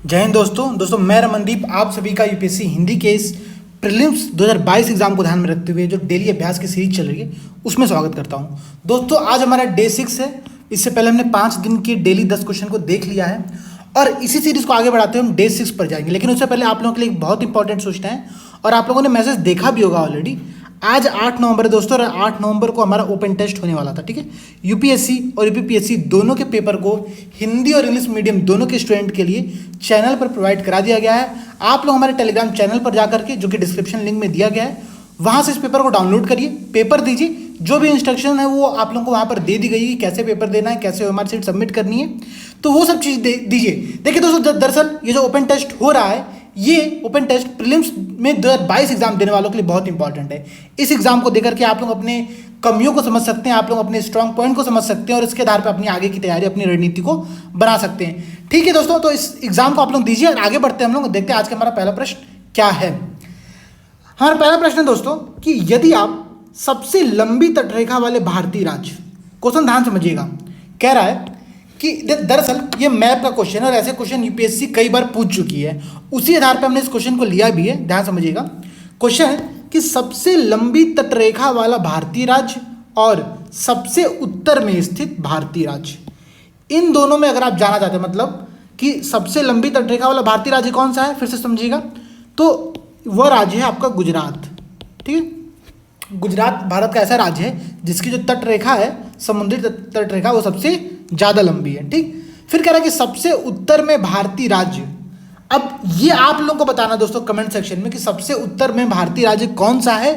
जय हिंद दोस्तों मैं रमनदीप आप सभी का यूपीएससी हिंदी के इस प्रीलिम्स 2022 एग्जाम को ध्यान में रखते हुए जो डेली अभ्यास की सीरीज चल रही है उसमें स्वागत करता हूं। दोस्तों आज हमारा डे 6 है। इससे पहले हमने 5 दिन की डेली 10 क्वेश्चन को देख लिया है और इसी सीरीज को आगे बढ़ाते हुए हम डे 6 पर जाएंगे। लेकिन उससे पहले आप लोगों के लिए एक बहुत इंपॉर्टेंट सूचना है और आप लोगों ने मैसेज देखा भी होगा ऑलरेडी। आज 8 नवंबर है दोस्तों और 8 नवंबर को हमारा ओपन टेस्ट होने वाला था। ठीक है, यूपीएससी और यूपीपीएससी दोनों के पेपर को हिंदी और इंग्लिश मीडियम दोनों के स्टूडेंट के लिए चैनल पर प्रोवाइड करा दिया गया है। आप लोग हमारे टेलीग्राम चैनल पर जाकर के, जो कि डिस्क्रिप्शन लिंक में दिया गया है, वहाँ से इस पेपर को डाउनलोड करिए, पेपर दीजिए। जो भी इंस्ट्रक्शन है वो आप लोगों को वहाँ पर दे दी गई है कि कैसे पेपर देना है, कैसे ओएमआर शीट सबमिट करनी है, तो वो सब चीज़ दीजिए। देखिए दोस्तों, दरअसल ये जो ओपन टेस्ट हो रहा है, ये ओपन टेस्ट प्रीलिम्स में 2022 एग्जाम देने वालों के लिए बहुत इंपॉर्टेंट है। इस एग्जाम को देकर के आप लोग अपने कमियों को समझ सकते हैं, आप लोग अपने स्ट्रॉन्ग पॉइंट को समझ सकते हैं और इसके आधार पर अपनी आगे की तैयारी, अपनी रणनीति को बना सकते हैं। ठीक है दोस्तों, तो इस एग्जाम को आप लोग दीजिए और आगे बढ़ते हैं। हम लोग देखते हैं आज का हमारा पहला प्रश्न क्या है। हमारा पहला प्रश्न है दोस्तों कि यदि आप सबसे लंबी तटरेखा वाले भारतीय राज्य, क्वेश्चन ध्यान समझिएगा, कह रहा है कि दरअसल ये मैप का क्वेश्चन है और ऐसे क्वेश्चन यूपीएससी कई बार पूछ चुकी है। उसी आधार पर हमने इस क्वेश्चन को लिया भी है, ध्यान समझिएगा। क्वेश्चन है कि सबसे लंबी तटरेखा वाला भारतीय राज्य और सबसे उत्तर में स्थित भारतीय राज्य, इन दोनों में अगर आप जाना चाहते हैं, मतलब कि सबसे लंबी तटरेखा वाला भारतीय राज्य कौन सा है, फिर से समझिएगा, तो वह राज्य है आपका गुजरात। ठीक है, गुजरात भारत का ऐसा राज्य है जिसकी जो तटरेखा है, समुद्री तटरेखा, वो सबसे ज़्यादा लंबी है। ठीक, फिर कह रहा है कि सबसे उत्तर में भारतीय राज्य। अब ये आप लोगों को बताना दोस्तों कमेंट सेक्शन में कि सबसे उत्तर में भारतीय राज्य कौन सा है,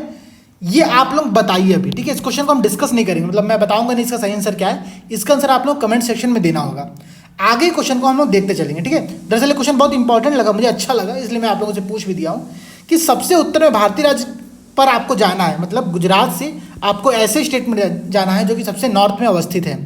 ये आप लोग बताइए अभी। ठीक है, इस क्वेश्चन को हम डिस्कस नहीं करेंगे, मतलब मैं बताऊंगा नहीं इसका सही आंसर क्या है, इसका आंसर आप लोग कमेंट सेक्शन में देना होगा। आगे क्वेश्चन को हम लोग देखते चलेंगे। ठीक है, दरअसल ये क्वेश्चन बहुत इंपॉर्टेंट लगा, मुझे अच्छा लगा, इसलिए मैं आप लोगों से पूछ भी दिया हूँ कि सबसे उत्तर में भारतीय राज्य पर आपको जाना है, मतलब गुजरात से आपको ऐसे स्टेट में जाना है जो कि सबसे नॉर्थ में अवस्थित है।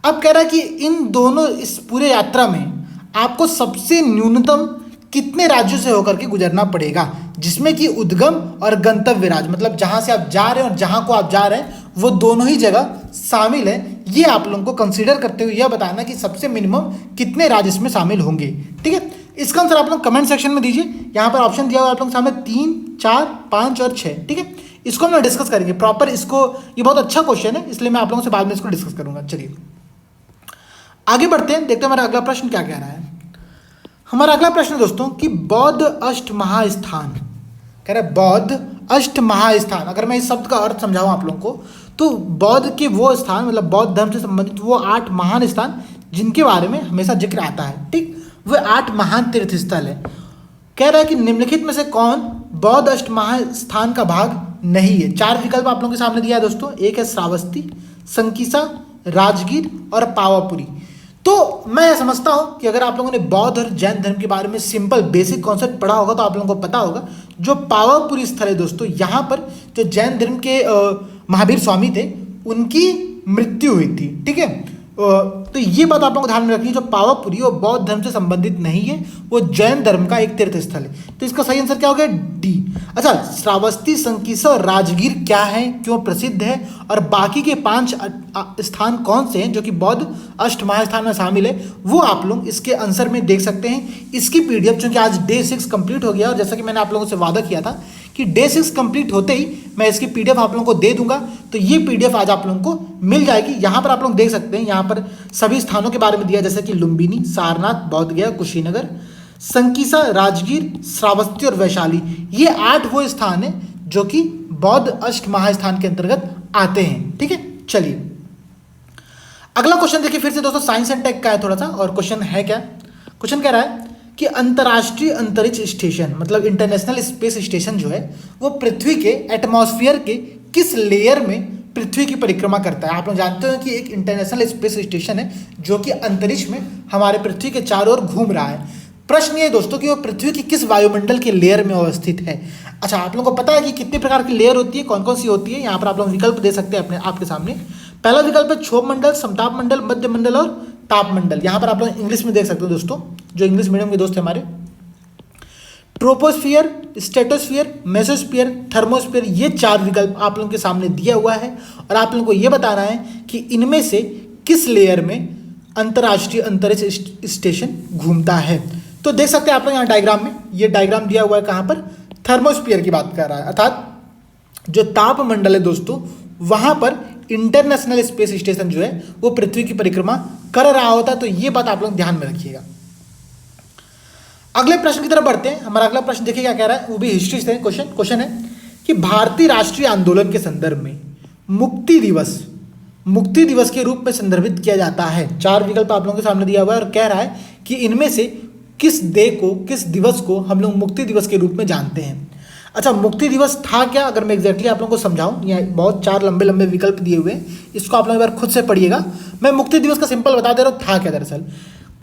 अब कह रहा है कि इन दोनों, इस पूरे यात्रा में आपको सबसे न्यूनतम कितने राज्यों से होकर के गुजरना पड़ेगा, जिसमें कि उद्गम और गंतव्य राज्य, मतलब जहां से आप जा रहे हैं और जहां को आप जा रहे हैं वो दोनों ही जगह शामिल है। ये आप लोगों को कंसीडर करते हुए यह बताना कि सबसे मिनिमम कितने राज्य इसमें शामिल होंगे। ठीक है, इसका आंसर आप लोग कमेंट सेक्शन में दीजिए। यहाँ पर ऑप्शन दिया हुआ आप लोग सामने 3, 4, 5 और 6। ठीक है, इसको हम लोग डिस्कस करेंगे प्रॉपर। इसको, ये बहुत अच्छा क्वेश्चन है, इसलिए मैं आप लोगों से बाद में इसको डिस्कस करूंगा। चलिए आगे बढ़ते हैं, देखते हैं हमारा अगला प्रश्न क्या कह रहा है। हमारा अगला प्रश्न है दोस्तों कि बौद्ध अष्ट महास्थान, कह रहा है बौद्ध अष्ट महास्थान। अगर मैं इस शब्द का अर्थ समझाऊं आप लोगों को, तो बौद्ध के वो स्थान, मतलब बौद्ध धर्म से संबंधित वो 8 महान स्थान जिनके बारे में हमेशा जिक्र आता है। ठीक, वे 8 महान तीर्थ स्थल है। कह रहा है कि निम्नलिखित में से कौन बौद्ध अष्ट महास्थान का भाग नहीं है। 4 विकल्प आप लोगों के सामने दिया है दोस्तों। एक है श्रावस्ती, संकीसा, राजगीर और पावापुरी। तो मैं समझता हूं कि अगर आप लोगों ने बौद्ध और जैन धर्म के बारे में सिंपल बेसिक कॉन्सेप्ट पढ़ा होगा तो आप लोगों को पता होगा, जो पावापुरी स्थल है दोस्तों, यहाँ पर जो जैन धर्म के महावीर स्वामी थे, उनकी मृत्यु हुई थी। ठीक है, तो ये बात आप लोगों को ध्यान में रखनी है, जो पावापुरी वो बौद्ध धर्म से संबंधित नहीं है, वो जैन धर्म का एक तीर्थ स्थल है। तो इसका सही आंसर क्या हो गया, डी। अच्छा, श्रावस्ती, संकीसा और राजगीर क्या है, क्यों प्रसिद्ध है, और बाकी के 5 स्थान कौन से हैं जो कि बौद्ध अष्ट महास्थान में शामिल है, वो आप लोग इसके आंसर में देख सकते हैं। इसकी पीडीएफ, चूंकि आज डे 6 कंप्लीट हो गया और जैसा कि मैंने आप लोगों से वादा किया था कि डे 6 कंप्लीट होते ही मैं इसकी पीडीएफ आप लोगों को दे दूंगा, तो ये पीडीएफ आज आप लोगों को मिल जाएगी। यहाँ पर आप लोग देख सकते हैं, यहाँ पर सभी स्थानों के बारे में दिया, जैसे कि लुम्बिनी, सारनाथ, बोधगया, कुशीनगर, संकीसा, राजगीर, श्रावस्ती और वैशाली। ये 8 वो स्थान है जो कि बौद्ध अष्ट महास्थान के अंतर्गत आते हैं। ठीक है, चलिए अगला क्वेश्चन देखिए, फिर से दोस्तों साइंस एंड टेक का है थोड़ा सा। और क्वेश्चन है क्या, क्वेश्चन कह रहा है कि अंतर्राष्ट्रीय अंतरिक्ष स्टेशन, मतलब इंटरनेशनल स्पेस स्टेशन जो है, वो पृथ्वी के एटमॉस्फेयर के किस लेयर में पृथ्वी की परिक्रमा करता है। आप लोग जानते हो कि एक इंटरनेशनल स्पेस स्टेशन है जो कि अंतरिक्ष में हमारे पृथ्वी के चारों ओर घूम रहा है। प्रश्न ये दोस्तों कि वो पृथ्वी की किस वायुमंडल के लेयर में अवस्थित है। अच्छा, आप लोगों को पता है कि कितने प्रकार की लेयर होती है, कौन कौन सी होती है। यहाँ पर आप लोग विकल्प दे सकते हैं अपने आपके सामने। पहला विकल्प है क्षोभ मंडल, समताप मंडल, मध्य मंडल और ताप मंडल। यहाँ पर आप लोग इंग्लिश में देख सकते हो दोस्तों, जो इंग्लिश मीडियम के दोस्त हैं हमारे। ट्रोपोस्फियर, स्ट्रेटोस्फियर, मेसोस्फियर, थर्मोस्फियर, ये 4 विकल्प आप लोगों के सामने दिया हुआ है और आप लोगों को ये बताना है कि इनमें से किस लेयर में अंतर्राष्ट्रीय अंतरिक्ष स्टेशन घूमता है। तो देख सकते हैं आप लोग यहाँ डायग्राम में, ये डायग्राम दिया हुआ है कहाँ पर, थर्मोस्फीयर की बात कर रहा है, अर्थात जो ताप मंडल है दोस्तों, वहां पर इंटरनेशनल स्पेस स्टेशन जो है वो पृथ्वी की परिक्रमा कर रहा होता है। तो ये बात आप लोग ध्यान में रखिएगा। अगले प्रश्न की तरफ बढ़ते हैं। हमारा अगला प्रश्न देखिए क्या कह रहा है, वो भी हिस्ट्री से क्वेश्चन है कि भारतीय राष्ट्रीय आंदोलन के संदर्भ में मुक्ति दिवस के रूप में संदर्भित किया जाता है। 4 विकल्प आप लोगों के सामने दिया हुआ है और कह रहा है कि इनमें से किस दिवस को हम लोग मुक्ति दिवस के रूप में जानते हैं। अच्छा, मुक्ति दिवस था क्या, अगर मैं एग्जैक्टली आप लोगों को समझाऊं, यहाँ बहुत 4 लंबे लंबे विकल्प दिए हुए हैं, इसको आप लोग एक बार खुद से पढ़िएगा। मैं मुक्ति दिवस का सिंपल बता दे रहा हूँ था क्या। दरअसल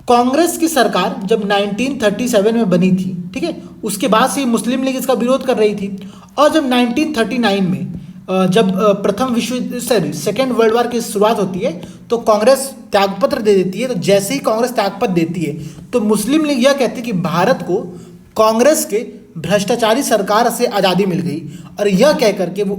कांग्रेस की सरकार जब 1937 में बनी थी, ठीक है, उसके बाद से मुस्लिम लीग इसका विरोध कर रही थी। और जब 1939 में जब सेकेंड वर्ल्ड वॉर की शुरुआत होती है तो कांग्रेस त्यागपत्र दे देती है। तो जैसे ही कांग्रेस त्यागपत्र देती है तो मुस्लिम लीग यह कहती है कि भारत को कांग्रेस के भ्रष्टाचारी सरकार से आज़ादी मिल गई, और यह कह करके वो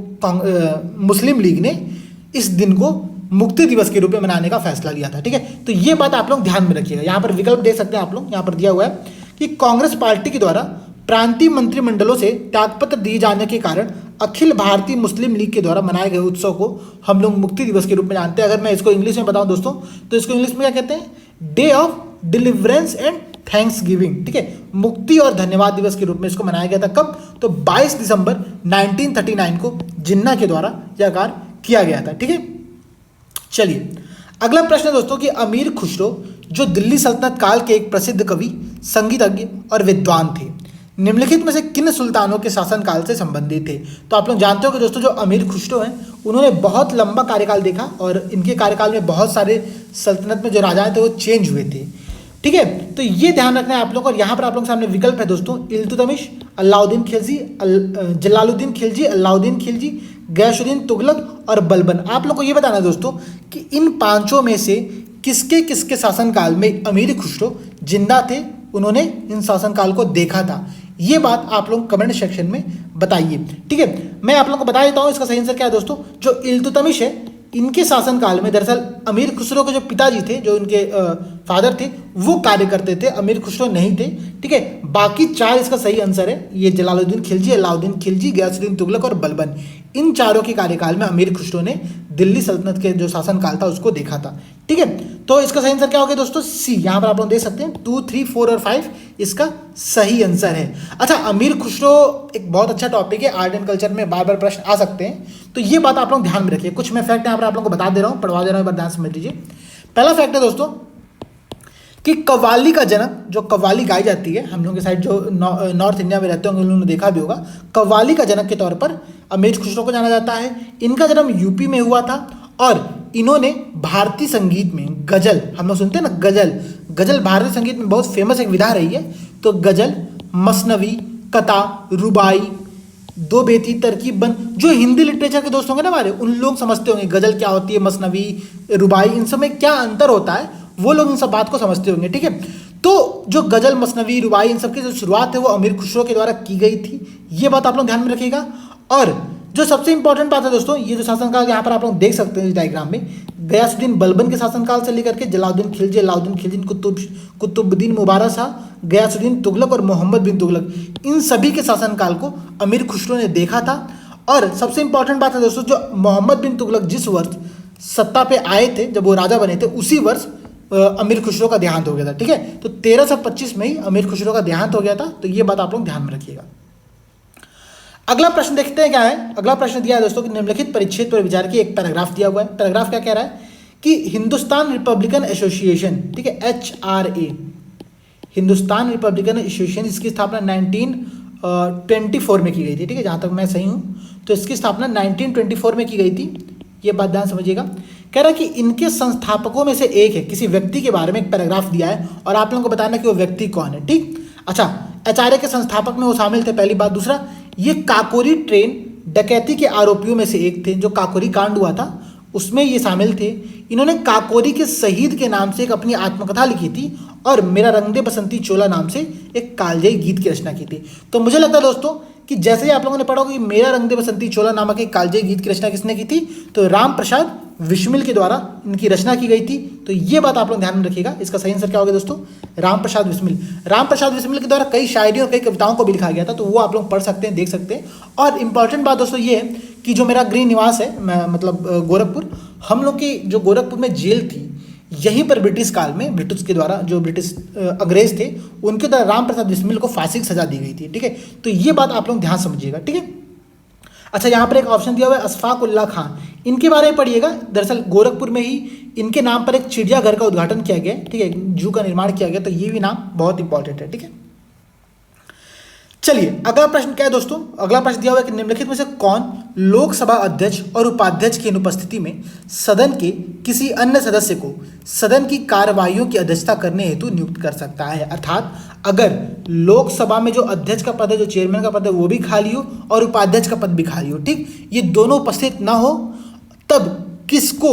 मुस्लिम लीग ने इस दिन को मुक्ति दिवस के रूप में मनाने का फैसला लिया था। ठीक है, तो ये बात आप लोग ध्यान में रखिएगा। यहाँ पर विकल्प देख सकते हैं आप लोग, यहाँ पर दिया हुआ है कि कांग्रेस पार्टी के द्वारा प्रांतीय मंत्रिमंडलों से त्यागपत्र दिए जाने के कारण अखिल भारतीय मुस्लिम लीग के द्वारा मनाए गए उत्सव को हम लोग मुक्ति दिवस के रूप में जानते हैं। अगर मैं इसको इंग्लिश में बताऊं दोस्तों, तो इसको इंग्लिश में क्या कहते हैं, day of deliverance and thanks giving. ठीक है, मुक्ति और धन्यवाद दिवस के रूप में इसको मनाया गया था। कब, तो 22 दिसंबर 1939 को जिन्ना के द्वारा यह कार्य किया गया था। ठीक है, चलिए अगला प्रश्न है दोस्तों कि अमीर खुसरो जो दिल्ली सल्तनत काल के एक प्रसिद्ध कवि, संगीतज्ञ और विद्वान थे, निम्नलिखित में से किन सुल्तानों के शासनकाल से संबंधित थे। तो आप लोग जानते हो कि दोस्तों जो अमीर खुसरो हैं उन्होंने बहुत लंबा कार्यकाल देखा और इनके कार्यकाल में बहुत सारे सल्तनत में जो राजाएं थे वो चेंज हुए थे। ठीक है, तो ये ध्यान रखना है आप लोग। और यहाँ पर आप लोगों के सामने विकल्प है दोस्तों, इल्तुतमिश, अलाउद्दीन खिलजी, जलालुद्दीन खिलजी, अलाउद्दीन खिलजी, गयासुद्दीन तुगलक और बलबन। आप लोग को ये बताना है दोस्तों कि इन पांचों में से किसके किसके शासनकाल में अमीर खुसरो जिंदा थे, उन्होंने इन शासनकाल को देखा था। ये बात आप लोग कमेंट सेक्शन में बताइए। ठीक है, मैं आप लोगों को बता देता हूँ इसका सही आंसर क्या है दोस्तों। जो इल्तुतमिश है, इनके शासनकाल में दरअसल अमीर खुसरो के जो पिताजी थे, जो इनके फादर थे, वो कार्य करते थे, अमीर खुसरो नहीं थे। ठीक है, बाकी 4 इसका सही आंसर है, ये जलालुद्दीन खिलजी, अलाउद्दीन खिलजी, गयासुद्दीन तुगलक और बलबन। इन चारों के कार्यकाल में अमीर खुसरो ने दिल्ली सल्तनत के जो शासनकाल था उसको देखा था। ठीक है, तो इसका सही आंसर क्या हो गया दोस्तों, सी। यहाँ पर आप लोग देख सकते हैं 2, 3, 4 और 5 इसका सही आंसर है। अच्छा, अमीर खुसरो एक बहुत अच्छा टॉपिक है, आर्ट एंड कल्चर में बार बार प्रश्न आ सकते हैं, तो ये बात आप लोग ध्यान में रखिए। कुछ मैं फैक्ट यहाँ पर आप लोगों को बता दे रहा हूँ, पढ़वा दे रहा हूँ, एक बार ध्यान समझ लीजिए। पहला फैक्ट है दोस्तों कि कव्वाली का जन्म, जो कव्वाली गाई जाती है, हम लोगों के साइड जो नॉर्थ इंडिया में रहते होंगे उन लोगों ने देखा भी होगा, कव्वाली का जनक के तौर पर अमीर खुसरो को जाना जाता है। इनका जन्म यूपी में हुआ था और इन्होंने भारतीय संगीत में गजल, हम लोग सुनते हैं ना गजल भारतीय संगीत में बहुत फेमस एक विधा रही है। तो गजल, मसनवी, कथा, रुबाई, दो बेती, तरकीब बंद, जो हिंदी लिटरेचर के दोस्त होंगे ना हमारे, उन लोग समझते होंगे गजल क्या होती है, मसनवी, रुबाई, इन सब में क्या अंतर होता है, वो लोग इन सब बात को समझते होंगे। ठीक है, तो जो गजल, मसनवी, रुबाई, इन सब की जो शुरुआत है वो अमीर खुसरो के द्वारा की गई थी। ये बात आप लोग ध्यान में रखिएगा। और जो सबसे इंपॉर्टेंट बात है दोस्तों, ये जो शासनकाल यहाँ पर आप लोग देख सकते हैं इस डायग्राम में, गयासुद्दीन बलबन के शासनकाल से लेकर के जलालुद्दीन खिलजी, अलाउद्दीन खिलजी, कुतुबुद्दीन मुबारक शाह, गयासुद्दीन तुगलक और मोहम्मद बिन तुगलक, इन सभी के शासनकाल को अमीर खुसरो ने देखा था। और सबसे इंपॉर्टेंट बात है दोस्तों, जो मोहम्मद बिन तुगलक जिस वर्ष सत्ता पे आए थे, जब वो राजा बने थे, उसी वर्ष अमीर खुसरो का देहांत हो गया था। ठीक है, तो 1325 में ही अमीर खुसरो का देहांत हो गया था। तो ये बात आप लोग ध्यान में रखिएगा। अगला प्रश्न देखते हैं क्या है। अगला प्रश्न दिया है दोस्तों कि निम्नलिखित परिच्छेद पर विचार की, एक पैराग्राफ दिया हुआ है। पैराग्राफ क्या कह रहा है कि हिंदुस्तान रिपब्लिकन एसोसिएशन, ठीक है, HRA, हिंदुस्तान रिपब्लिकन एसोसिएशन, इसकी स्थापना 1924 में की गई थी। ठीक है, जहाँ तक मैं सही हूँ तो इसकी स्थापना 1924 में की गई थी। ये बात ध्यान समझिएगा। कह रहा है कि इनके संस्थापकों में से एक है, किसी व्यक्ति के बारे में एक पैराग्राफ दिया है और आप लोगों को बताना कि वो व्यक्ति कौन है। ठीक, अच्छा, HRA के संस्थापक में वो शामिल थे, पहली बात। दूसरा, ये काकोरी ट्रेन डकैती के आरोपियों में से एक थे, जो काकोरी कांड हुआ था उसमें ये शामिल थे। इन्होंने काकोरी के शहीद के नाम से एक अपनी आत्मकथा लिखी थी और मेरा रंग दे बसंती चोला नाम से एक कालजयी गीत की रचना की थी। तो मुझे लगता है दोस्तों कि जैसे ही आप लोगों ने पढ़ा होगा कि मेरा रंग दे बसंती चोला नामक एक कालजयी गीत की रचना किसने की थी, तो राम प्रसाद विस्मिल के द्वारा इनकी रचना की गई थी। तो ये बात आप लोग ध्यान में रखिएगा। इसका सही आंसर क्या होगा दोस्तों, राम प्रसाद विस्मिल। राम प्रसाद विस्मिल के द्वारा कई शायरी और कई कविताओं को भी लिखा गया था, तो वो आप लोग पढ़ सकते हैं, देख सकते हैं। और इंपॉर्टेंट बात दोस्तों ये है कि जो मेरा गृह निवास है, मतलब गोरखपुर, हम लोग की जो गोरखपुर में जेल थी, यहीं पर ब्रिटिश काल में ब्रिटिश के द्वारा जो ब्रिटिश अंग्रेज थे उनके द्वारा राम प्रसाद बिस्मिल को फांसी की सजा दी गई थी। ठीक है, तो ये बात आप लोग ध्यान समझिएगा। ठीक है, अच्छा यहाँ पर एक ऑप्शन दिया हुआ है अशफाक उल्लाह खान, इनके बारे में पढ़िएगा। दरअसल गोरखपुर में ही इनके नाम पर एक चिड़ियाघर का उद्घाटन किया गया, ठीक है, जू का निर्माण किया गया, तो ये भी नाम बहुत इंपॉर्टेंट है। ठीक है, चलिए अगला प्रश्न क्या है दोस्तों, अगला प्रश्न दिया हुआ है कि निम्नलिखित में से कौन लोकसभा अध्यक्ष और उपाध्यक्ष की अनुपस्थिति में सदन के किसी अन्य सदस्य को सदन की कार्यवाहियों की अध्यक्षता करने हेतु नियुक्त कर सकता है। अर्थात अगर लोकसभा में जो अध्यक्ष का पद है, जो चेयरमैन का पद है, वो भी खाली हो और उपाध्यक्ष का पद भी खाली हो, ठीक, ये दोनों उपस्थित ना हो, तब किसको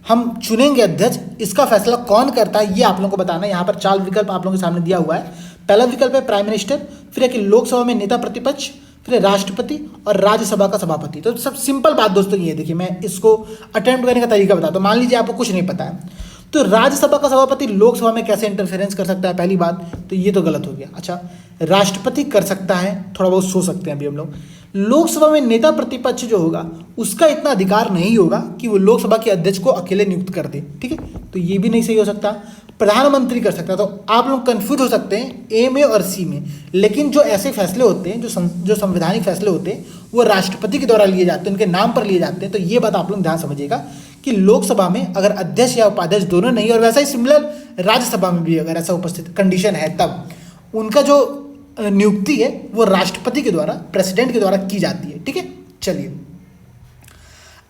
हम चुनेंगे अध्यक्ष, इसका फैसला कौन करता है, ये आप लोगों को बताना है। यहाँ पर 4 विकल्प आप लोगों के सामने दिया हुआ है। पहला विकल्प है प्राइम मिनिस्टर, फिर है कि लोकसभा में नेता प्रतिपक्ष, फिर राष्ट्रपति और राज्यसभा का सभापति। तो सब सिंपल बात दोस्तों ये देखिए, मैं इसको अटेम्प्ट करने का तरीका बताता हूँ। मान लीजिए आपको कुछ नहीं पता है, तो राज्यसभा का सभापति लोकसभा में कैसे इंटरफेरेंस कर सकता है, पहली बात तो ये तो गलत हो गया। अच्छा, राष्ट्रपति कर सकता है, थोड़ा बहुत सोच सकते हैं अभी हम लोग। लोकसभा में नेता प्रतिपक्ष जो होगा उसका इतना अधिकार नहीं होगा कि वो लोकसभा के अध्यक्ष को अकेले नियुक्त कर दे, ठीक है, तो ये भी नहीं सही हो सकता। प्रधानमंत्री कर सकता है, तो आप लोग कंफ्यूज हो सकते हैं ए में और सी में, लेकिन जो ऐसे फैसले होते हैं, जो संवैधानिक फैसले होते हैं, वो राष्ट्रपति के द्वारा लिए जाते हैं, उनके नाम पर लिए जाते हैं। तो ये बात आप लोग ध्यान समझिएगा कि लोकसभा में अगर अध्यक्ष या उपाध्यक्ष दोनों नहीं, और वैसा ही सिमिलर राज्यसभा में भी अगर ऐसा उपस्थित कंडीशन है, तब उनका जो नियुक्ति है वो राष्ट्रपति के द्वारा, प्रेसिडेंट के द्वारा की जाती है। ठीक है, चलिए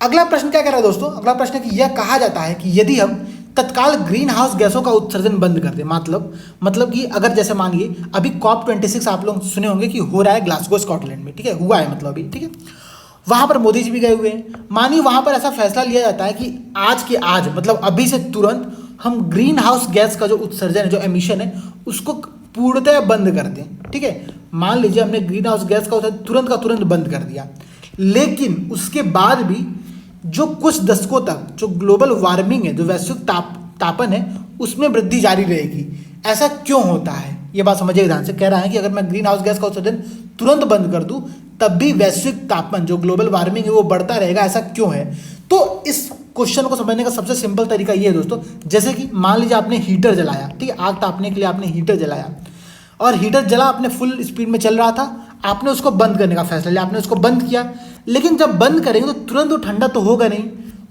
अगला प्रश्न क्या कह रहा है दोस्तों, अगला प्रश्न है कि यह कहा जाता है कि यदि हम तत्काल ग्रीन हाउस गैसों का उत्सर्जन बंद कर दें, मतलब कि अगर जैसे मानिए अभी COP26 आप लोग सुने होंगे कि हो रहा है ग्लासगो स्कॉटलैंड में, ठीक है, हुआ है मतलब अभी, ठीक है, वहां पर मोदी जी भी गए हुए हैं। मानिए वहां पर ऐसा फैसला लिया जाता है कि आज के आज, मतलब अभी से तुरंत हम ग्रीन हाउस गैस का जो उत्सर्जन है, जो एमिशन है, उसको पूर्णतः बंद कर दें। ठीक है, मान लीजिए हमने ग्रीन हाउस गैस का तुरंत का तुरंत बंद कर दिया, लेकिन उसके बाद भी जो कुछ दशकों तक जो ग्लोबल वार्मिंग है, जो वैश्विक तापन है, उसमें वृद्धि जारी रहेगी। ऐसा क्यों होता है, ये बात समझिए ध्यान से। कह रहा है कि अगर मैं ग्रीन हाउस गैस का उत्सर्जन तुरंत बंद कर दूं, तब भी वैश्विक तापमान, जो ग्लोबल वार्मिंग है, वो बढ़ता रहेगा। ऐसा क्यों है? तो इस क्वेश्चन को समझने का सबसे सिंपल तरीका ये है दोस्तों, जैसे कि मान लीजिए आपने हीटर जलाया, ठीक है, आग तापने के लिए आपने हीटर जलाया, और हीटर जला अपने फुल स्पीड में चल रहा था, आपने उसको बंद करने का फैसला लिया, आपने उसको बंद किया, लेकिन जब बंद करेंगे तो तुरंत वो ठंडा तो होगा नहीं,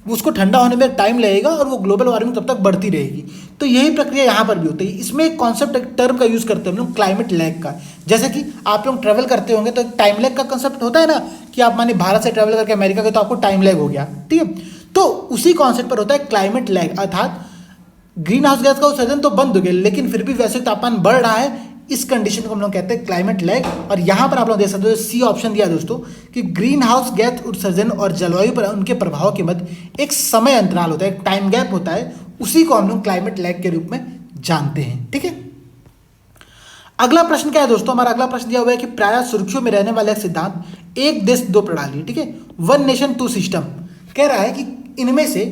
उसको ठंडा होने में टाइम लगेगा और वो ग्लोबल वार्मिंग तब तक बढ़ती रहेगी। तो यही प्रक्रिया यहाँ पर भी होती है। इसमें एक कॉन्सेप्ट, एक टर्म का यूज़ करते हैं हम लोग, क्लाइमेट लैग का। जैसे कि आप लोग ट्रैवल करते होंगे तो टाइम लैग का कंसेप्ट होता है ना, कि आप माने भारत से ट्रैवल करके अमेरिका गए तो आपको टाइम लैग हो गया, ठीक है, तो उसी कॉन्सेप्ट पर होता है क्लाइमेट लैग। अर्थात ग्रीन हाउस गैस का उत्सर्जन तो बंद हो गया, लेकिन फिर भी वैश्विक तापमान बढ़ रहा है, इस कंडीशन को हम लोग कहते हैं क्लाइमेट लैग। और यहाँ पर आप लोग देख सकते हो सी ऑप्शन दिया दोस्तों, कि ग्रीन हाउस गैस उत्सर्जन और जलवायु पर उनके प्रभाव के मध्य एक समय अंतराल होता है, एक टाइम गैप होता है, उसी को हम लोग क्लाइमेट लैग के रूप में जानते हैं। ठीक है, अगला प्रश्न क्या है दोस्तों, हमारा अगला प्रश्न दिया हुआ है कि प्रायः सुर्खियों में रहने वाला एक सिद्धांत एक देश दो प्रणाली, ठीक है, वन नेशन टू सिस्टम, कह रहा है कि इनमें से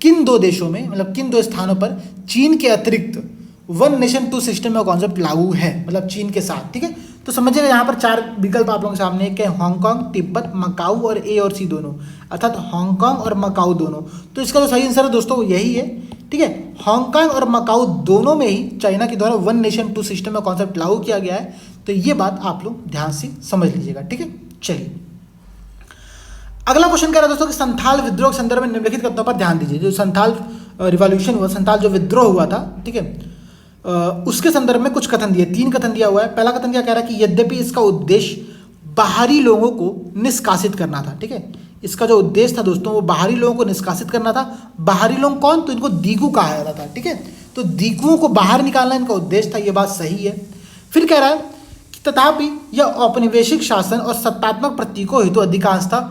किन दो देशों में, मतलब किन दो स्थानों पर चीन के अतिरिक्त वन नेशन टू सिस्टम का कॉन्सेप्ट लागू है, मतलब चीन के साथ। ठीक है, तो समझिएगा यहाँ पर 4 विकल्प आप लोगों के सामने, एक है हांगकांग, तिब्बत, मकाऊ और ए और सी दोनों, अर्थात हांगकांग और मकाऊ दोनों। तो इसका जो सही आंसर है दोस्तों वो यही है। ठीक है, हांगकांग और मकाऊ दोनों में ही चाइना के द्वारा वन नेशन टू सिस्टम का कॉन्सेप्ट लागू किया गया है। तो ये बात आप लोग ध्यान से समझ लीजिएगा। ठीक है, चलिए अगला क्वेश्चन कह रहा है दोस्तों कि संथाल विद्रोह के संदर्भ में निम्नलिखित कथनों पर ध्यान दीजिए। जो संथाल रिवॉल्यूशन हुआ, संथाल जो विद्रोह हुआ था, ठीक है, उसके संदर्भ में कुछ कथन दिए, 3 कथन दिया हुआ है। पहला कथन क्या कह रहा है कि यद्यपि इसका उद्देश्य बाहरी लोगों को निष्कासित करना था, ठीक है, इसका जो उद्देश्य था दोस्तों वो बाहरी लोगों को निष्कासित करना था। बाहरी लोग कौन? तो इनको दीगू कहा जाता था। ठीक है, तो दीगुओं को बाहर निकालना इनका उद्देश्य था, ये बात सही है। फिर कह रहा है कि तथापि यह औपनिवेशिक शासन और सत्तात्मक प्रतीकों हेतु अधिकांशतः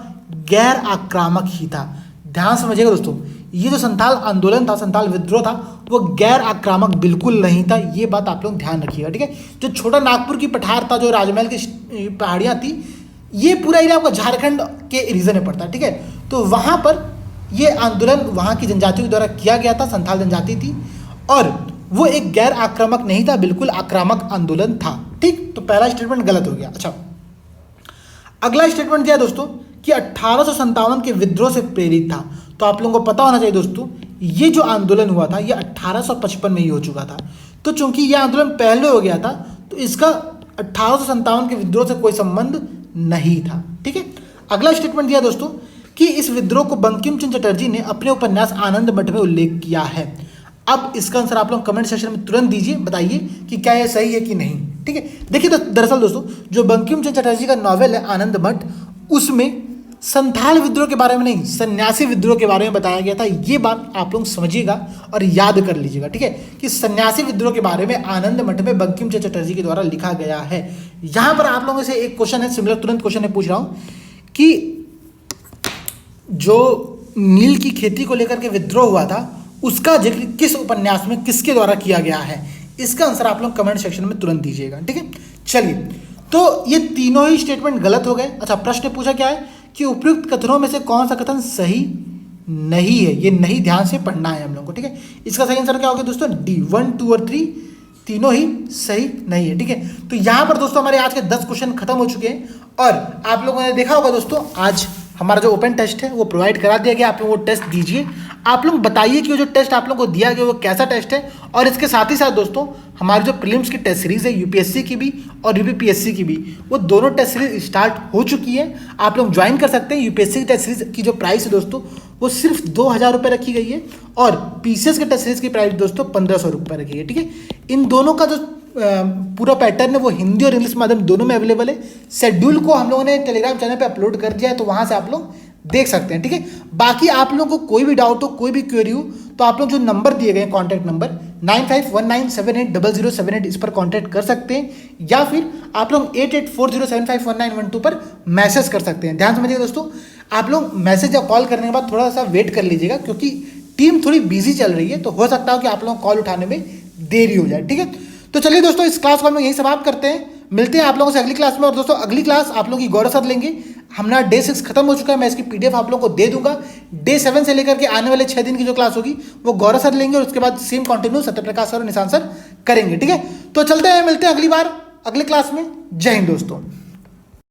गैर आक्रामक ही था। ध्यान समझिएगा दोस्तों, ये जो संथाल आंदोलन था, संथाल विद्रोह था, वो गैर आक्रामक बिल्कुल नहीं था, ये बात आप लोग ध्यान रखिएगा। ठीक है, जो छोटा नागपुर की पठार था, जो राजमहल की पहाड़ियाँ थी, ये पूरा एरिया आपका झारखंड के रीजन में पड़ता है, ठीक है। तो वहाँ पर ये आंदोलन वहाँ की जनजातियों के द्वारा किया गया था, संथाल जनजाति थी, और वो एक गैर आक्रामक नहीं था, बिल्कुल आक्रामक आंदोलन था, ठीक। तो पहला स्टेटमेंट गलत हो गया। अच्छा, अगला स्टेटमेंट दिया दोस्तों कि 1857 के विद्रोह से प्रेरित था। तो आप लोगों को पता होना चाहिए दोस्तों, ये जो आंदोलन हुआ था ये 1855 में ही हो चुका था। तो चूंकि ये आंदोलन पहले हो गया था तो इसका 1857 के विद्रोह से कोई संबंध नहीं था, ठीक है। अगला स्टेटमेंट दिया दोस्तों कि इस विद्रोह को बंकिम चंद्र चटर्जी ने अपने उपन्यास आनंद मठ में उल्लेख किया है। अब इसका आंसर आप लोग कमेंट सेक्शन में तुरंत दीजिए, बताइए कि क्या ये सही है कि नहीं, ठीक है। देखिए दरअसल दोस्तों, जो बंकिम चंद्र चटर्जी का नॉवेल है आनंद मठ, उसमें संथाल विद्रोह के बारे में नहीं, सन्यासी विद्रोह के बारे में बताया गया था। ये बात आप लोग समझिएगा और याद कर लीजिएगा, ठीक है, कि सन्यासी विद्रोह के बारे में आनंद मठ में बंकिम चंद्र चटर्जी के द्वारा लिखा गया है। यहां पर आप लोगों से एक क्वेश्चन है, सिमिलर तुरंत क्वेश्चन है, पूछ रहा हूं कि जो नील की खेती को लेकर के विद्रोह हुआ था उसका जिक्र किस उपन्यास में किसके द्वारा किया गया है, इसका आंसर आप लोग कमेंट सेक्शन में तुरंत दीजिएगा, ठीक है। चलिए, तो ये तीनों ही स्टेटमेंट गलत हो गए। अच्छा, प्रश्न पूछा क्या है कि उपयुक्त कथनों में से कौन सा कथन सही नहीं है, ये नहीं ध्यान से पढ़ना है हम लोग को, ठीक है। इसका सही आंसर क्या होगा दोस्तों, डी, 1, 2 और 3 तीनों ही सही नहीं है, ठीक है। तो यहां पर दोस्तों हमारे आज के 10 क्वेश्चन खत्म हो चुके हैं, और आप लोगों ने देखा होगा दोस्तों, आज हमारा जो ओपन टेस्ट है वो प्रोवाइड करा दिया गया, आप लोग वो टेस्ट दीजिए। आप लोग बताइए कि वो जो टेस्ट आप लोग को दिया गया वो कैसा टेस्ट है। और इसके साथ ही साथ दोस्तों हमारी जो प्रीलिम्स की टेस्ट सीरीज है यूपीएससी की भी और यूपीपीएससी की भी, वो दोनों टेस्ट सीरीज स्टार्ट हो चुकी है, आप लोग ज्वाइन कर सकते हैं। यूपीएससी की टेस्ट सीरीज की जो प्राइस है दोस्तों वो सिर्फ 2000 रुपये रखी गई है, और पीसीएस के टेस्ट सीरीज की प्राइस दोस्तों 1500 रुपये रखी है, ठीक है। इन दोनों का जो पूरा पैटर्न है वो हिंदी और इंग्लिश माध्यम दोनों में अवेलेबल है। शेड्यूल को हम लोगों ने टेलीग्राम चैनल पे अपलोड कर दिया है, तो वहां से आप लोग देख सकते हैं, ठीक है। बाकी आप लोगों को कोई भी डाउट हो, कोई भी क्वेरी हो, तो आप लोग जो नंबर दिए गए कॉन्टैक्ट नंबर 9519780078 इस पर कॉन्टैक्ट कर सकते हैं, या फिर आप लोग 8840751912 पर मैसेज कर सकते हैं। ध्यान समझिएगा दोस्तों, आप लोग मैसेज या कॉल करने के बाद थोड़ा सा वेट कर लीजिएगा, क्योंकि टीम थोड़ी बिजी चल रही है, तो हो सकता है कि आप लोग कॉल उठाने में देरी हो जाए, ठीक है। तो चलिए दोस्तों, इस क्लास को हम यही समाप्त करते हैं, मिलते हैं आप लोगों से अगली क्लास में। और दोस्तों अगली क्लास आप लोगों की गौरव साथ लेंगे, हमारा डे 6 खत्म हो चुका है, मैं इसकी पीडीएफ आप लोगों को दे दूंगा। डे 7 से लेकर के आने वाले 6 दिन की जो क्लास होगी वो गौरव सर लेंगे, और उसके बाद सेम कंटिन्यू सत्यप्रकाश सर और निशांत सर करेंगे, ठीक है। तो चलते हैं, मिलते हैं अगली बार अगली क्लास में। जय हिंद दोस्तों।